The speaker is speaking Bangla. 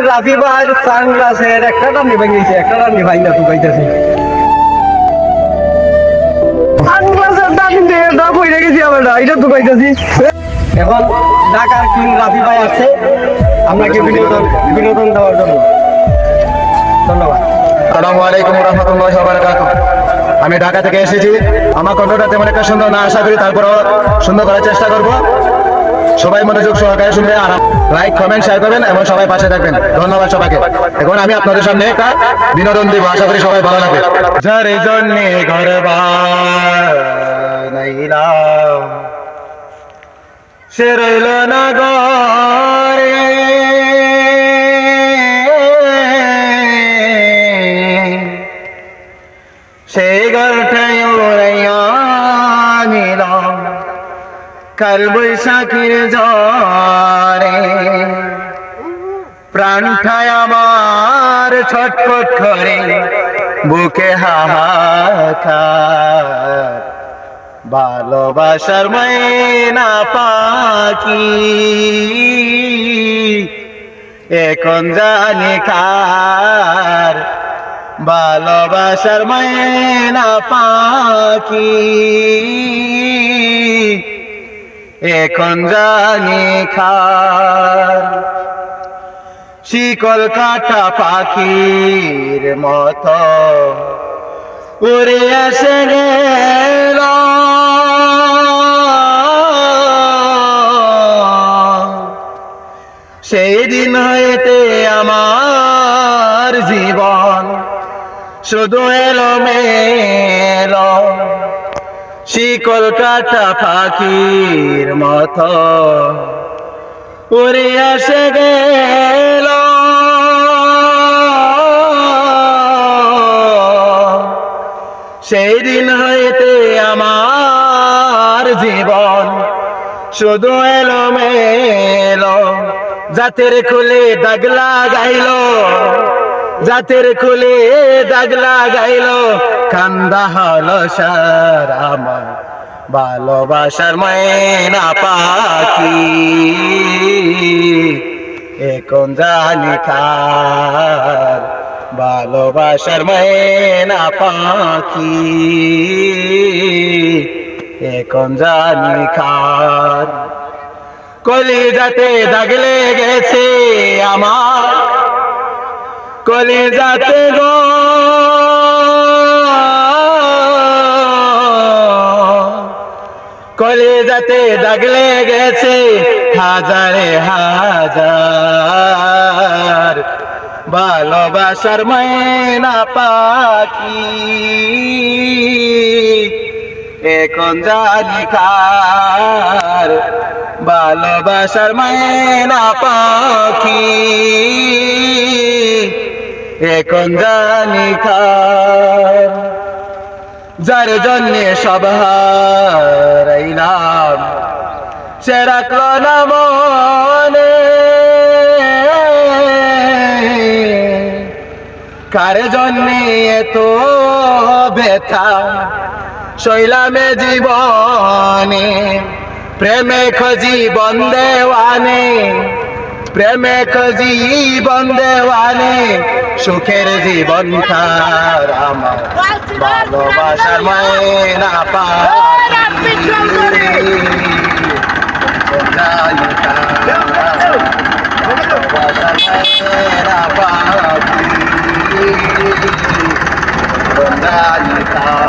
রাফি ভাই সানগ্লাসের একটা টানি ভাঙিয়েছে, একটা টানি ভাঙা তুকাইতেছে। সানগ্লাসের টানি দিয়ে এটা কই রেখেছি আমরা, এটা তুকাইতেছি। এখন ঢাকার কিং রাফি ভাই আছে আপনাকে বিনোদন দেওয়ার জন্য। ধন্যবাদ। আসসালামু আলাইকুম ওয়া রাহমাতুল্লাহি ওয়া বারাকাতুহু। আমি ঢাকা থেকে এসেছি। আমার কণ্ঠটা তেমন একটা সুন্দর না, আশা করি তারপরও সুন্দর করার চেষ্টা করব। সবাই মনোযোগ সহকারে শুনবে, আর লাইক কমেন্ট শেয়ার করবেন এবং সবাই পাশে থাকবেন। ধন্যবাদ সবাইকে। এখন আমি আপনাদের সামনে একটা বিনোদন দিব, আশা করি সবাই ভালো লাগবে। যার জন্যে ঘর বানাইলাম সে রইল না ঘরে, সেই ঘরটাই উড়াইয়া নিলাম কাল বৈশাখীর ঝড়ে। প্রাণটায় আমার ছটফট করে বুকে হাহাকার, ভালোবাসার ময়না পাখি এখন জানি কার। ভালোবাসার ময়না পাখি এখন জানি কার। শিকল কাটা পাখির মতো উড়ে এসে গেল, সেই দিন হইতে আমার জীবন শুধু এলোমেলো। শিকল কাটা পাখির মতো উড়ে এসে গেল, সেই দিন হইতে আমার জীবন শুধু এলোমেলো। জাতের খুলে দাগ লাগাইল, জাতের খুলে দাগ লাগাইল, কান্দা হলো সার আমার ভালোবাসার ময়না পাখি এখন জানি কার। ভালোবাসার ময়না পাখি এখন জানি কার। কলিজাতে দাগ লেগেছে আমার, কলিজাতে গো কলিজাতে দাগ লেগেছে হাজারে হাজার। ভালোবাসার ময়না পাখি এখন জানি কার। ভালোবাসার ময়না পাখি এখন জানি কার। যার জন্যে সব হারাইলাম সে রাখলো না মনে, কার জন্যে এত ব্যথা শৈলামে জীবনে। প্রেমে জীবন দেওয়ানে, প্রেমে জীবন দেওয়ানে, সুখের জীবন তার আমার ভালোবাসার ময়না পাখি জানি কার। ভালোবাসার ময়না পাখি জানি কার।